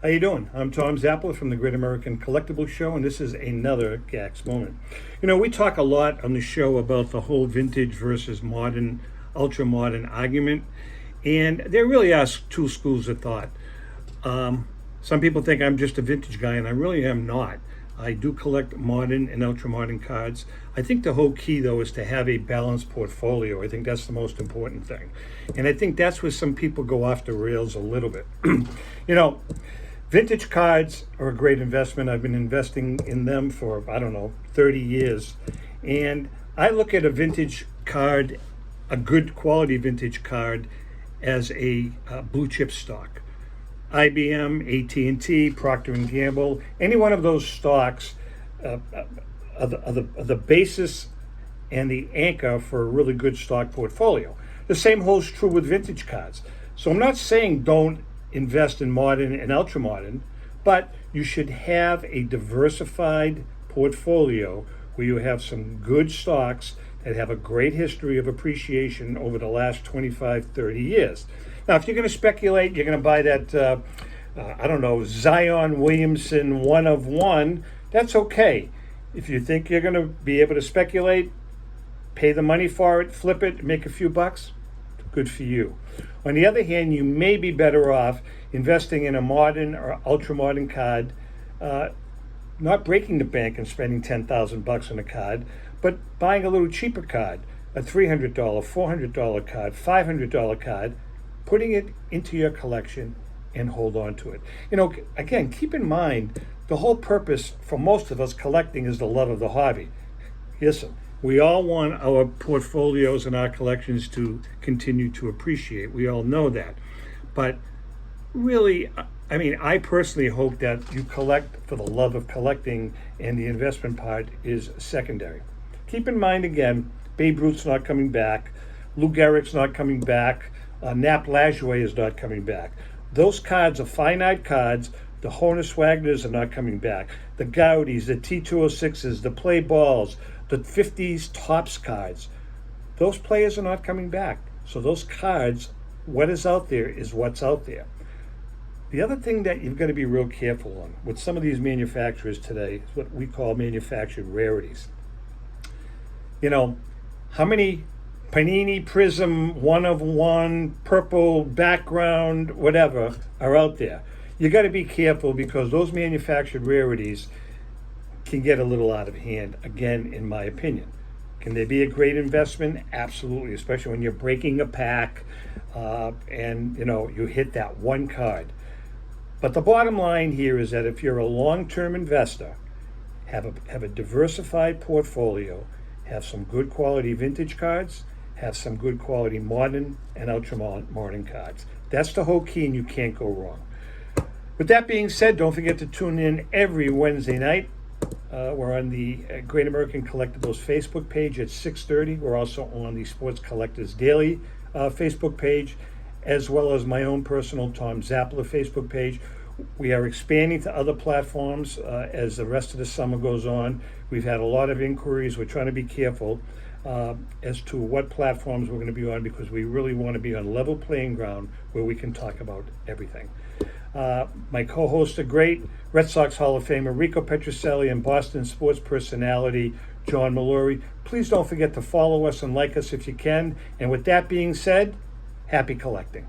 How you doing? I'm Tom Zappala from the Great American Collectibles Show, and this is another GACS moment. You know, we talk a lot on the show about the whole vintage versus modern, ultra-modern argument, and there really are two schools of thought. Some people think I'm just a vintage guy, and I really am not. I do collect modern and ultra-modern cards. I think the whole key, though, is to have a balanced portfolio. I think that's the most important thing. And I think that's where some people go off the rails a little bit. You know, vintage cards are a great investment. I've been investing in them for, 30 years. And I look at a vintage card, a good quality vintage card, as a blue chip stock. IBM, AT&T, Procter & Gamble, any one of those stocks are the basis and the anchor for a really good stock portfolio. The same holds true with vintage cards. So I'm not saying don't invest in modern and ultra-modern, but you should have a diversified portfolio where you have some good stocks that have a great history of appreciation over the last 25, 30 years. Now, if you're going to speculate, you're going to buy that, Zion Williamson 1 of 1, that's okay. If you think you're going to be able to speculate, pay the money for it, flip it, make a few bucks, good for you. On the other hand, you may be better off investing in a modern or ultra-modern card, not breaking the bank and spending $10,000 on a card, but buying a little cheaper card, a $300, $400 card, $500 card, putting it into your collection and hold on to it. You know, again, keep in mind, the whole purpose for most of us collecting is the love of the hobby. Listen, we all want our portfolios and our collections to continue to appreciate. We all know that. But really, I personally hope that you collect for the love of collecting and the investment part is secondary. Keep in mind, again, Babe Ruth's not coming back. Lou Gehrig's not coming back. Nap Lajoie is not coming back. Those cards are finite cards. The Honus Wagners are not coming back. The Gaudis, the T206s, the Play Balls, the 50s Topps cards. Those players are not coming back. So those cards, what is out there is what's out there. The other thing that you've got to be real careful on with some of these manufacturers today is what we call manufactured rarities. You know, how many Panini Prism 1 of 1, purple background, whatever, are out there? You got to be careful because those manufactured rarities can get a little out of hand, again, in my opinion. Can they be a great investment? Absolutely, especially when you're breaking a pack and, you hit that one card. But the bottom line here is that if you're a long-term investor, have a diversified portfolio, have some good quality vintage cards, have some good quality modern and ultra-modern cards. That's the whole key, and you can't go wrong. With that being said, don't forget to tune in every Wednesday night. We're on the Great American Collectibles Facebook page at 6:30. We're also on the Sports Collectors Daily Facebook page, as well as my own personal Tom Zappala Facebook page. We are expanding to other platforms as the rest of the summer goes on. We've had a lot of inquiries. We're trying to be careful as to what platforms we're going to be on because we really want to be on level playing ground where we can talk about everything. My co-hosts are great. Red Sox Hall of Famer Rico Petrocelli and Boston sports personality John Mallory. Please don't forget to follow us and like us if you can. And with that being said, happy collecting.